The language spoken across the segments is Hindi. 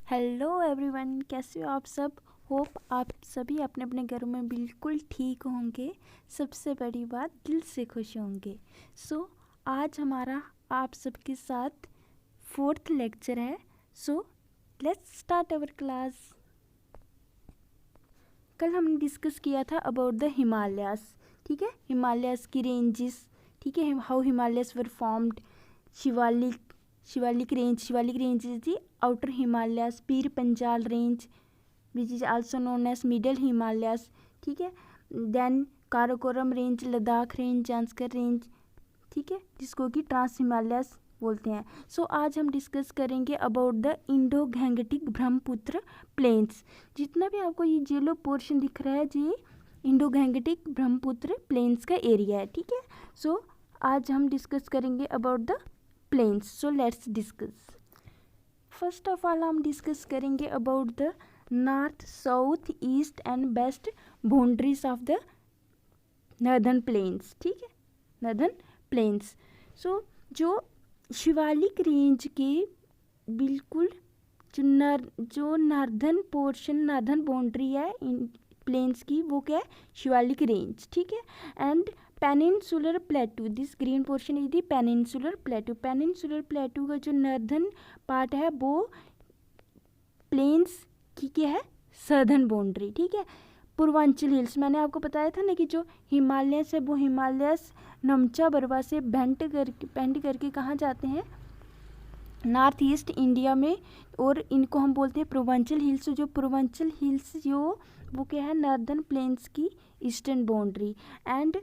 हेलो एवरीवन, कैसे हो आप सब। होप आप सभी अपने अपने घरों में बिल्कुल ठीक होंगे। सबसे बड़ी बात, दिल से खुश होंगे। आज हमारा आप सबके साथ 4th लेक्चर है। Let's start our class. कल हमने डिस्कस किया था अबाउट द हिमालयास। ठीक है, हिमालयास की रेंजेस। ठीक है, how Himalayas were formed. Shivalik range is the outer Himalayas, Pir Panjal range which is also known as middle Himalayas. ठीक है, then Karakoram range, Ladakh range, Zanskar range. ठीक है, जिसको कि ट्रांस हिमालयास बोलते हैं। आज हम डिस्कस करेंगे about the Indo Gangetic Brahmaputra plains. जितना भी आपको ये येलो पोर्शन दिख रहा है, ये इंडो गैंगटिक ब्रह्मपुत्र प्लेन्स का एरिया है। ठीक है, आज हम डिस्कस करेंगे about the plains. Let's discuss. First of all हम डिस्कस करेंगे about the north, south, east and west boundaries of the northern plains. ठीक है, नर्दर्न प्लेन्स। जो शिवालिक रेंज के बिल्कुल जो नॉर्दर्न पोर्शन, नॉर्दर्न बाउंड्री है इन प्लेन्स की, वो क्या है, शिवालिक रेंज। ठीक है, and peninsular प्लेटू, this green portion is the peninsular प्लेटू। Peninsular प्लेटू का जो नॉर्दर्न पार्ट है वो प्लेन्स की क्या है, सदर्न बाउंड्री। ठीक है, पूर्वांचल हिल्स, मैंने आपको बताया था ना कि जो हिमालयस है वो हिमालयस नमचा बरवा से बेंड करके कहाँ जाते हैं, नॉर्थ ईस्ट इंडिया में, और इनको हम बोलते हैं पूर्वांचल हिल्स। जो पूर्वांचल हिल्स वो क्या है, नॉर्दर्न प्लेन्स की ईस्टर्न बाउंड्री। एंड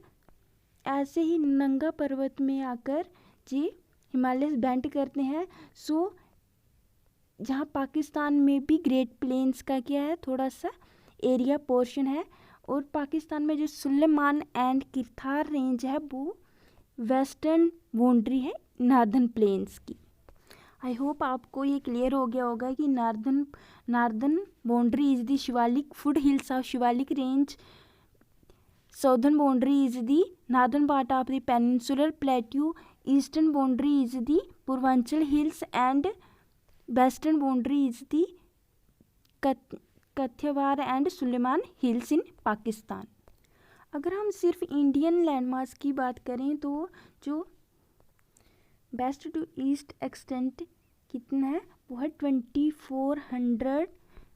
ऐसे ही नंगा पर्वत में आकर जी हिमालय बेंड करते हैं। जहाँ पाकिस्तान में भी ग्रेट प्लेन्स का क्या है, थोड़ा सा एरिया पोर्शन है, और पाकिस्तान में जो सुलेमान एंड किरथार रेंज है वो वेस्टर्न बाउंड्री है नॉर्दर्न प्लेन्स की। आई होप आपको ये क्लियर हो गया होगा कि northern boundary is the Shivalik foot hills of Shivalik range, southern boundary is the northern part of the peninsular plateau, eastern boundary is the Purvanchal hills, and western boundary is the Kathiawar and Suleman Hills in Pakistan. अगर हम सिर्फ इंडियन लैंडमार्क्स की बात करें तो जो वेस्ट टू ईस्ट एक्सटेंट कितना है, वो है 2400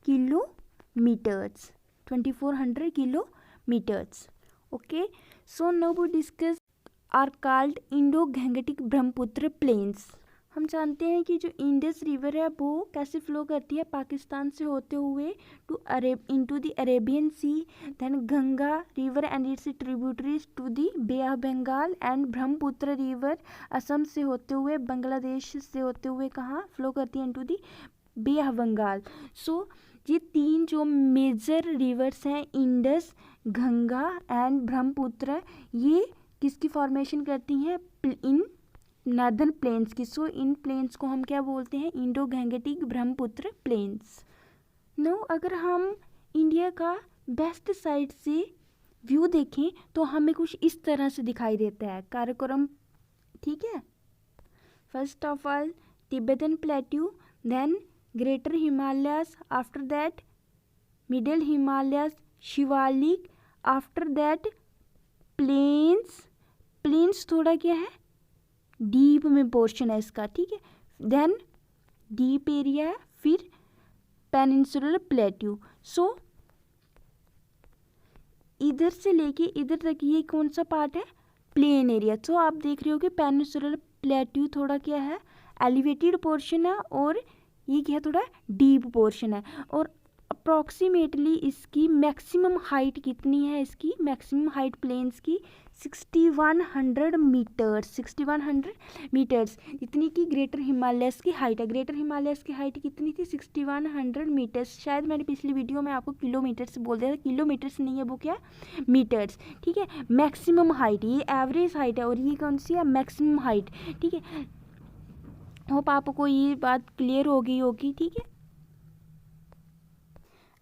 kilometres. 2400 kilometres. Okay, now we discuss are called Indo-Gangetic Brahmaputra plains. हम जानते हैं कि जो इंडस रिवर है वो कैसे फ्लो करती है, पाकिस्तान से होते हुए into the Arabian Sea, then Ganga river and its tributaries to the Bay of Bengal, and Brahmaputra river Assam से होते हुए, बांग्लादेश से होते हुए कहाँ फ्लो करती है, into the Bay of Bengal. ये तीन जो मेजर रिवर्स हैं, इंडस, गंगा एंड ब्रह्मपुत्र, ये किसकी फॉर्मेशन करती हैं, इन नॉर्दर्न प्लेन्स की। इन प्लेन्स को हम क्या बोलते हैं, इंडो गैंगेटिक ब्रह्मपुत्र प्लेन्स। अगर हम इंडिया का वेस्ट साइड से व्यू देखें तो हमें कुछ इस तरह से दिखाई देता है, काराकोरम। ठीक है, first of all Tibetan plateau, then greater Himalayas, after that middle Himalayas, Shivalik, after that plains थोड़ा क्या है, डीप में पोर्शन है इसका। ठीक है, देन डीप एरिया है, फिर पेनिनसुलर प्लेट्यू। इधर से लेके इधर तक ये कौन सा पार्ट है, प्लेन एरिया। आप देख रहे हो कि पेनिनसुलर प्लेट्यू थोड़ा क्या है, एलिवेटेड पोर्शन है, और ये क्या है, थोड़ा डीप पोर्शन है। और अप्रॉक्सीमेटली इसकी मैक्सिमम हाइट कितनी है, इसकी मैक्सिमम हाइट प्लेन्स की 6100 मीटर्स। 6100 मीटर्स इतनी की ग्रेटर हिमालयस की हाइट है। ग्रेटर हिमालयस की हाइट कितनी थी, 6100 मीटर्स। शायद मैंने पिछली वीडियो में आपको किलोमीटर्स बोल दिया था, किलोमीटर्स नहीं है वो, क्या मीटर्स। ठीक है, मैक्सिमम हाइट, ये एवरेज हाइट है और ये कौन सी है, मैक्सिमम हाइट। ठीक है, होप आपको ये बात क्लियर हो गई होगी। ठीक है,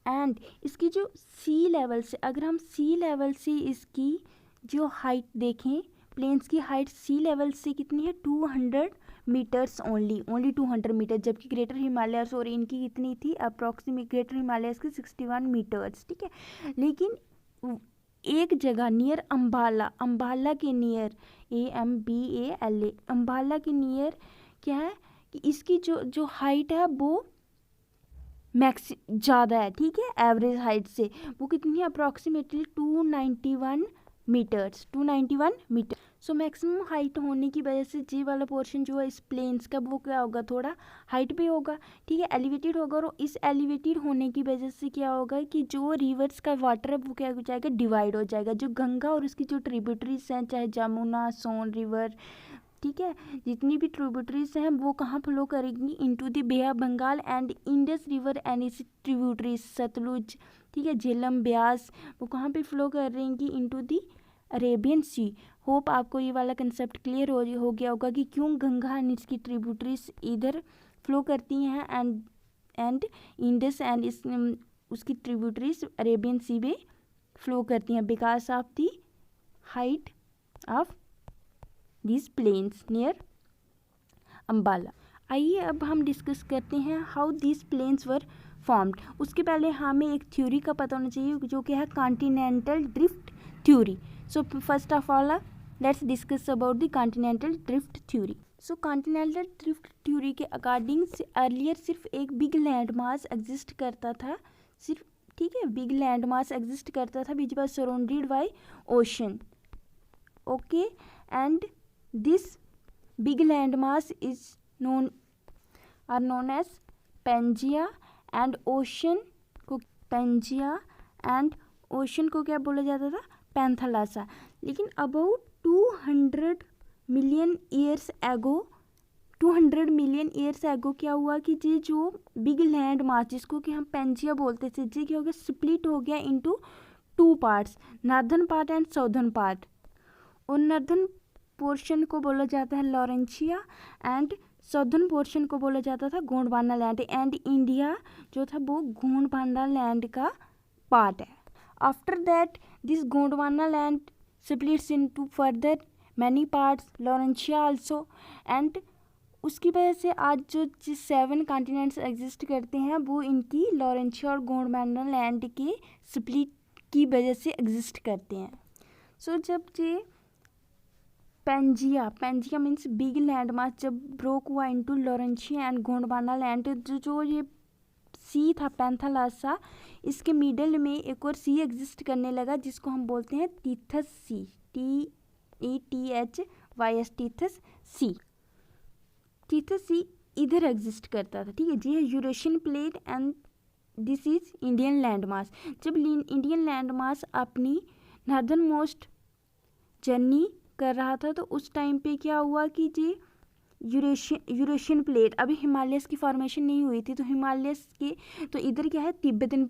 एंड इसकी जो सी लेवल से, अगर हम सी लेवल से इसकी जो हाइट देखें, प्लेन्स की हाइट सी लेवल से कितनी है, 200 मीटर्स ओनली 200 मीटर, जबकि ग्रेटर हिमालयस और इनकी कितनी थी अप्रॉक्सीमेट, ग्रेटर हिमालयस की 61 मीटर्स, ठीक है। लेकिन एक जगह नियर अम्बाला के नियर AMBALA अम्बाला के नियर क्या है कि इसकी जो हाइट है वो मैक्स ज़्यादा है, ठीक है, एवरेज हाइट से वो कितनी है approximately 291 metres. So maximum height होने की वजह से जी वाला पोर्शन जो है इस प्लेन्स का वो क्या होगा, थोड़ा हाइट पे होगा, ठीक है, एलिवेटेड होगा। और इस एलिवेटेड होने की वजह से क्या होगा कि जो रिवर्स का वाटर है वो क्या हो जाएगा, डिवाइड हो जाएगा। जो गंगा और उसकी जो ट्रिब्यूटरीज हैं, चाहे जमुना, सोन रिवर, ठीक है, जितनी भी ट्रिब्यूटरीज हैं वो कहाँ फ्लो करेंगी, into the Bay of Bengal and Indus river and its tributaries Sutlej, ठीक है, झेलम, ब्यास, वो कहाँ पे फ्लो करेंगी, into the Arabian sea. Hope आपको ये वाला कंसेप्ट क्लियर हो गया होगा कि क्यों गंगा एंड इसकी ट्रिब्यूटरीज इधर फ्लो करती हैं एंड इंडस एंड इस उसकी ट्रिब्यूटरीज अरेबियन सी में फ्लो करती हैं, because of the height of these plains near Ambala. आइए अब हम डिस्कस करते हैं how these plains were formed। उसके पहले हमें एक थ्योरी का पता होना चाहिए जो कि है continental drift theory. So first of all let's discuss about the continental drift theory. So continental drift theory के अकॉर्डिंग अर्लियर सिर्फ एक बिग लैंड मास एग्जिस्ट करता था, सिर्फ, ठीक है, बिग लैंड मास एग्जिस्ट करता था which was surrounded by ocean, okay, and this big landmass is known as Pangaea and ocean को क्या बोला जाता था, पैंथालासा। लेकिन अबाउट 200 मिलियन ईयर्स एगो क्या हुआ कि ये जो बिग लैंड मास जिसको कि हम पेंजिया बोलते थे, ये क्या हो गया, स्प्लिट हो गया into 2 parts, northern part and southern part. और नॉर्दर्न पोर्शन को बोला जाता है लॉरेंशिया एंड साउदर्न पोर्शन को बोला जाता था गोंडवाना लैंड, एंड इंडिया जो था वो गोंडवाना लैंड का पार्ट है। After that this Gondwana land splits into further many parts, Laurentia also, and उसकी वजह से आज जो 7 कॉन्टिनेंट्स एग्जिस्ट करते हैं वो इनकी लॉरेंशिया और गोंडवाना लैंड के स्प्लिट की वजह से एग्जिस्ट करते हैं। सो जब ये Pangaea means big land mass जब ब्रोक हुआ into Laurasia and Gondwana land, जो ये सी था पैंथालासा, इसके मिडल में एक और सी एग्जिस्ट करने लगा जिसको हम बोलते हैं टीथस सी, TETHYS, टीथस सी इधर एग्जिस्ट करता था, ठीक है जी, है Eurasian plate and this is Indian land mass. जब इंडियन लैंड मास अपनी नॉर्दर्न मोस्ट जर्नी कर रहा था तो उस टाइम पे क्या हुआ कि जी यूरेशियन प्लेट, अभी हिमालयस की फॉर्मेशन नहीं हुई थी, तो हिमालयस के तो इधर क्या है तिब्बतन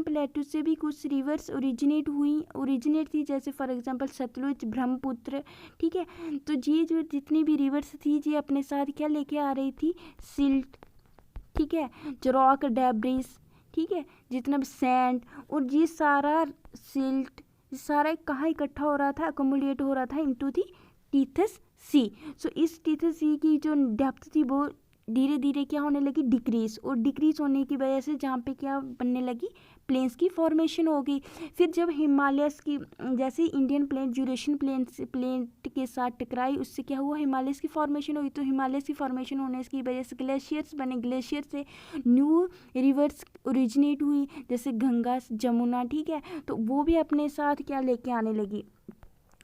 प्लेटू से भी कुछ रिवर्स ओरिजिनेट थी, जैसे फॉर एग्जांपल सतलुज, ब्रह्मपुत्र, ठीक है। तो ये जो जितनी भी रिवर्स थी ये अपने साथ क्या लेके आ रही थी, सिल्ट, ठीक है, जो रॉक डेब्रिस, ठीक है, जितना भी सैंड, और ये सारा सिल्ट सारा कहाँ इकट्ठा हो रहा था, अकोमोडेट हो रहा था इनटू दी टीथस सी। सो इस टीथस सी की जो डेप्थ थी वो धीरे धीरे क्या होने लगी, डिक्रीज, और डिक्रीज होने की वजह से जहाँ पे क्या बनने लगी, प्लेन्स की फॉर्मेशन हो गई। फिर जब हिमालयस की जैसे इंडियन प्लेट यूरेशियन प्लेट के साथ टकराई, उससे क्या हुआ, हिमालयस की फॉर्मेशन हुई। तो हिमालयस की फॉर्मेशन होने की वजह से ग्लेशियर्स बने, ग्लेशियर से न्यू रिवर्स ओरिजिनेट हुई, जैसे गंगा, जमुना, ठीक है। तो वो भी अपने साथ क्या लेके आने लगी,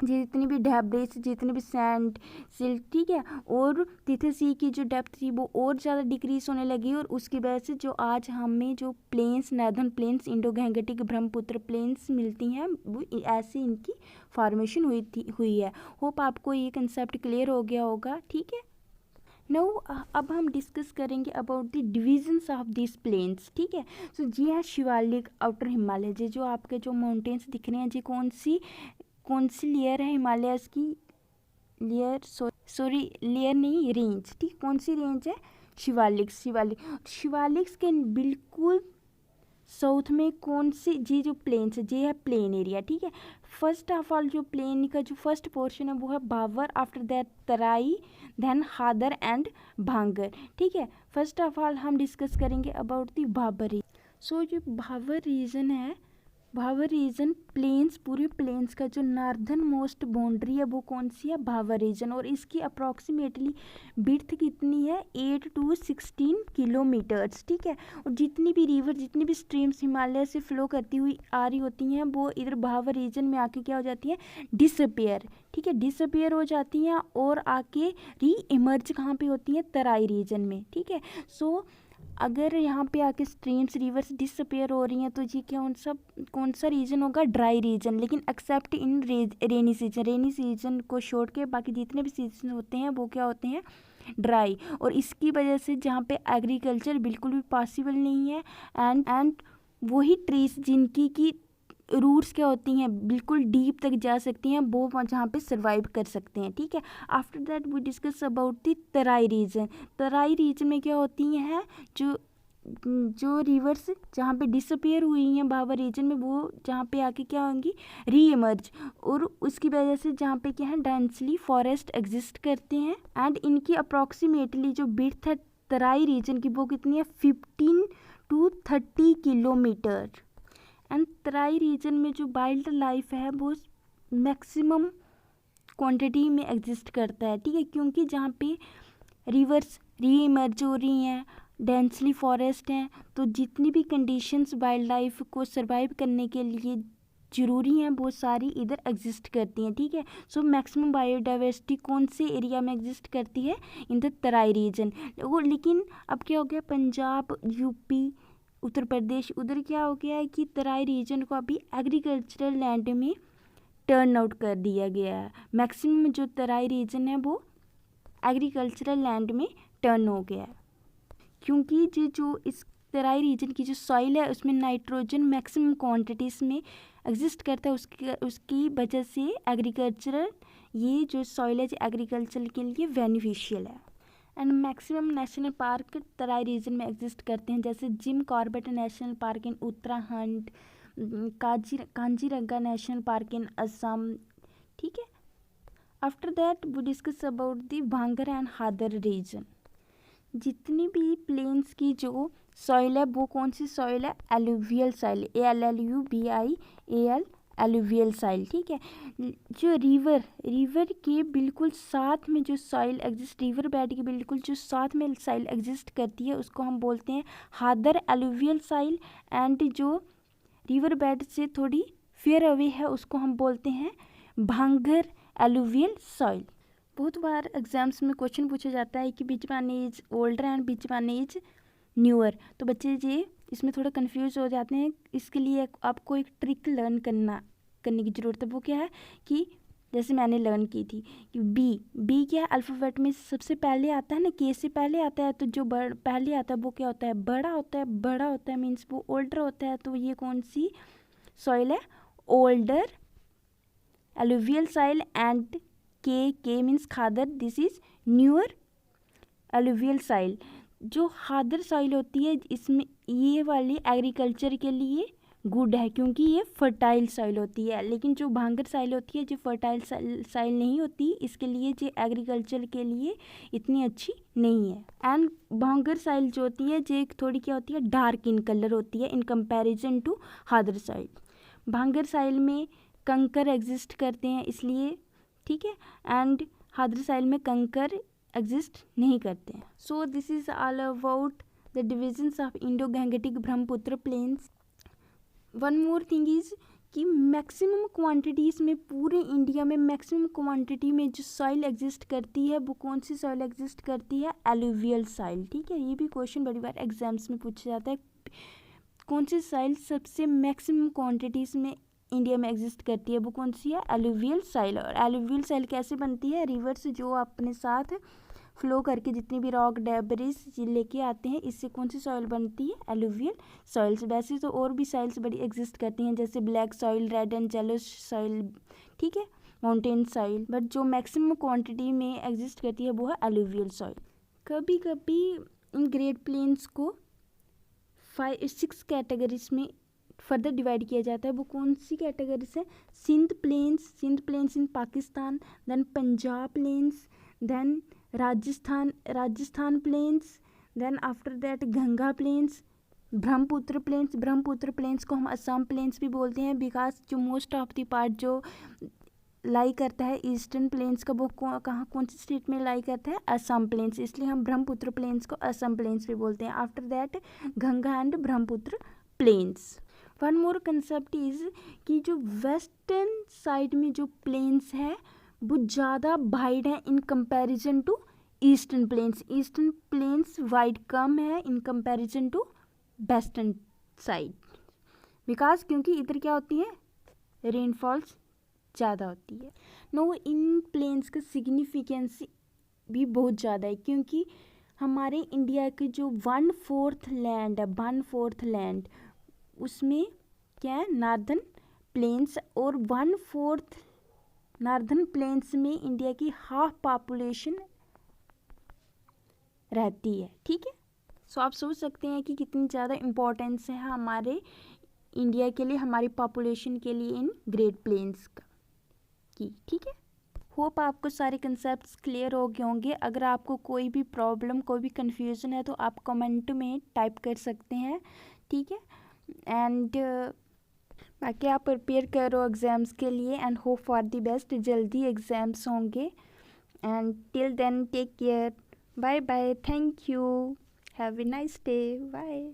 जितनी भी डेब्रिस, जितने भी सैंड, सिल्ट, ठीक है, और टीथस सी की जो डेप्थ थी वो और ज़्यादा डिक्रीज होने लगी, और उसकी वजह से जो आज हमें जो plains, northern plains, Indo Gangetic, Brahmaputra plains मिलती हैं, वो ऐसे इनकी फॉर्मेशन हुई है। होप आपको ये कंसेप्ट क्लियर हो गया होगा, ठीक है। नो अब हम डिस्कस करेंगे about the divisions of this plains, ठीक है। सो जी है शिवालिक, आउटर हिमालय, जी जो आपके जो माउंटेन्स दिख रहे हैं, जी कौन सी लेयर है हिमालयस की, लेयर नहीं, रेंज, ठीक, कौन सी रेंज है, शिवालिक्स के बिल्कुल साउथ में कौन सी, ये जो प्लेन्स है, ये है प्लेन एरिया, ठीक है। फर्स्ट ऑफ ऑल जो प्लेन का जो फर्स्ट पोर्शन है वो है भावर, आफ्टर दैट तराई, देन हादर एंड भांगर, ठीक है। फर्स्ट ऑफ ऑल हम डिस्कस करेंगे अबाउट दी भाबर। सो जो भावर रीजन है, भावर रीजन प्लेन्स, पूरे प्लेन्स का जो नॉर्दर्न मोस्ट बाउंड्री है वो कौन सी है, भावर रीजन, और इसकी अप्रॉक्सीमेटली विड्थ कितनी है, 8 to 16 किलोमीटर्स, ठीक है। और जितनी भी रिवर, जितनी भी स्ट्रीम्स हिमालय से फ्लो करती हुई आ रही होती हैं वो इधर भावर रीजन में आके क्या हो जाती हैं, डिसअपियर, ठीक है, डिसअपियर हो जाती हैं और आके री इमर्ज कहाँ पे होती हैं, तराई रीजन में, ठीक है। सो अगर यहाँ पे आके स्ट्रीम्स रिवर्स डिसअपेयर हो रही हैं तो ये कौन सा रीजन होगा, ड्राई रीजन, लेकिन एक्सेप्ट इन रेनी सीजन, रेनी सीजन को छोड़ के बाकी जितने भी सीजन होते हैं वो क्या होते हैं, ड्राई। और इसकी वजह से जहाँ पे एग्रीकल्चर बिल्कुल भी पॉसिबल नहीं है, एंड वही ट्रीज जिनकी की रूट्स क्या होती हैं, बिल्कुल डीप तक जा सकती हैं, वो जहाँ पे सर्वाइव कर सकते हैं, ठीक है। After that we discuss about the Terai region. Terai region में क्या होती हैं, जो रिवर्स जहाँ पे डिसअपियर हुई हैं भावर रीजन में, वो जहाँ पे आके क्या होंगी, री इमर्ज, और उसकी वजह से जहाँ पे क्या है, डेंसली फॉरेस्ट एग्जिस्ट करते हैं, एंड इनकी अप्रॉक्सीमेटली जो विड्थ है तराई रीजन की वो कितनी है, 15 to 30 kilometre. And Terai region में जो वाइल्ड लाइफ है वो मैक्सिमम क्वांटिटी में एग्जिस्ट करता है, ठीक है, क्योंकि जहाँ पे रिवर्स री इमर्ज हो रही हैं, डेंसली फॉरेस्ट हैं, तो जितनी भी कंडीशंस वाइल्ड लाइफ को सर्वाइव करने के लिए ज़रूरी हैं वो सारी इधर एग्जिस्ट करती हैं, ठीक है। सो मैक्सिमम बायोडाइवर्सिटी कौन से एरिया में एग्जिस्ट करती है, इन द तराई रीजन। लेकिन अब क्या हो गया, पंजाब, यूपी, उत्तर प्रदेश, उधर क्या हो गया है कि तराई रीजन को अभी एग्रीकल्चरल लैंड में टर्न आउट कर दिया गया है। मैक्सिमम जो तराई रीजन है वो एग्रीकल्चरल लैंड में टर्न हो गया है, क्योंकि जो इस तराई रीजन की जो सॉइल है उसमें नाइट्रोजन मैक्सिमम क्वांटिटीज़ में एग्जिस्ट करता है, उसकी वजह से एग्रीकल्चरल, ये जो सॉइल है एग्रीकल्चर के लिए बेनिफिशियल है। And maximum national park Terai region में एग्जिस्ट करते हैं, जैसे Jim Corbett national park in Uttarakhand, Kaziranga national park in Assam, ठीक है। After that we discuss about the Bhangar and Khadar region. जितनी भी प्लेन्स की जो सॉइल है वो कौन सी सॉइल है, alluvial soil, ALLUVIAL, alluvial soil, ठीक है। जो रिवर के बिल्कुल साथ में जो सॉइल एग्जिस्ट, रिवर बेड के बिल्कुल जो साथ में सॉइल एग्जिस्ट करती है उसको हम बोलते हैं हादर एलुवियल सॉइल, एंड जो रिवर बेड से थोड़ी फेयर अवे है उसको हम बोलते हैं भांगर एलुवियल सॉइल। बहुत बार एग्जाम्स में क्वेश्चन पूछा जाता है कि which one is older and which one is newer, तो बच्चे जी इसमें थोड़ा कंफ्यूज हो जाते हैं। इसके लिए आपको एक ट्रिक लर्न करने की ज़रूरत है। वो क्या है कि जैसे मैंने लर्न की थी कि बी क्या है, अल्फ़ाबेट में सबसे पहले आता है ना, के से पहले आता है, तो जो पहले आता है वो क्या होता है, बड़ा होता है मीन्स वो ओल्डर होता है। तो ये कौन सी सॉइल है, older alluvial soil, and K means Khadar, this is newer alluvial soil. जो खादर सॉइल होती है इसमें ये वाली एग्रीकल्चर के लिए गुड है क्योंकि ये फर्टाइल सॉइल होती है, लेकिन जो भांगर सॉइल होती है जो फर्टाइल सॉइल नहीं होती, इसके लिए जो एग्रीकल्चर के लिए इतनी अच्छी नहीं है। एंड भांगर सॉइल जो होती है जो थोड़ी क्या होती है, डार्क इन कलर होती है in comparison to Khadar soil. Bhangar soil में कंकर एग्जिस्ट करते हैं इसलिए, ठीक है, एंड खादर सॉइल में कंकर एग्जिस्ट नहीं करते हैं। So this is all about the divisions of Indo Gangetic Brahmaputra plains. One more thing is कि मैक्सिमम क्वांटिटीज़ में पूरे इंडिया में मैक्सिमम क्वांटिटी में जो सॉइल एग्जिस्ट करती है वो कौन सी सॉइल एग्जिस्ट करती है, एलुवियल सॉइल, ठीक है। ये भी क्वेश्चन बड़ी बार एग्जाम्स में पूछा जाता है, कौन सी सॉइल सबसे मैक्सिमम क्वांटिटीज़ में इंडिया में एग्जिस्ट करती है, वो कौन सी है, एलुवियल सॉइल। और एलुवियल सॉइल कैसे बनती है, रिवर से जो अपने साथ फ्लो करके जितनी भी रॉक डेब्रिस लेके आते हैं, इससे कौन सी सॉइल बनती है, एलुवियल सॉइल्स। वैसे तो और भी सॉइल्स बड़ी एग्जिस्ट करती हैं जैसे black soil, red and yellow soil, ठीक है, माउंटेन सॉइल, बट जो मैक्सिमम क्वांटिटी में एग्जिस्ट करती है वो है एलुवियल सॉइल। कभी कभी इन ग्रेट प्लेन्स को 6 कैटेगरीज में फर्दर डिवाइड किया जाता है। वो कौन सी कैटेगरीज है? Sindh plains in Pakistan, then Punjab plains, then Rajasthan plains, then after that Ganga plains, Brahmaputra plains को हम असम प्लेन्स भी बोलते हैं, बिकॉज जो मोस्ट ऑफ द पार्ट जो लाई करता है ईस्टर्न प्लेन्स का वो कौन सी स्टेट में लाई करता है? असम प्लेन्स, इसलिए हम ब्रह्मपुत्र प्लेन्स को असम प्लेन्स भी बोलते हैं। After that Ganga and Brahmaputra plains. One more concept is कि जो वेस्टर्न साइड में जो प्लेन्स है वो ज़्यादा वाइड है in comparison to eastern plains wide कम है in comparison to western side, because क्योंकि इधर क्या होती है? रेनफॉल्स ज़्यादा होती है। नो, इन प्लेन्स का सिग्निफिकेंस भी बहुत ज़्यादा है, क्योंकि हमारे इंडिया के जो 1/4 लैंड है, 1/4 लैंड उसमें क्या है? नॉर्दर्न प्लेन्स, और 1/4 नॉर्दर्न प्लेन्स में इंडिया की हाफ पॉपुलेशन रहती है। ठीक है, सो आप सोच सकते हैं कि कितनी ज़्यादा इम्पोर्टेंस है हमारे इंडिया के लिए, हमारी पॉपुलेशन के लिए इन ग्रेट प्लेन्स का की। ठीक है, होप आपको सारे कंसेप्ट्स क्लियर हो गए होंगे। अगर आपको कोई भी प्रॉब्लम, कोई भी कन्फ्यूज़न है तो आप कमेंट में टाइप कर सकते हैं। ठीक है, एंड बाकी आप प्रिपेयर करो एग्ज़ाम्स के लिए and hope for the best. जल्दी एग्ज़ाम्स होंगे and till then take care, bye bye, thank you, have a nice day, bye.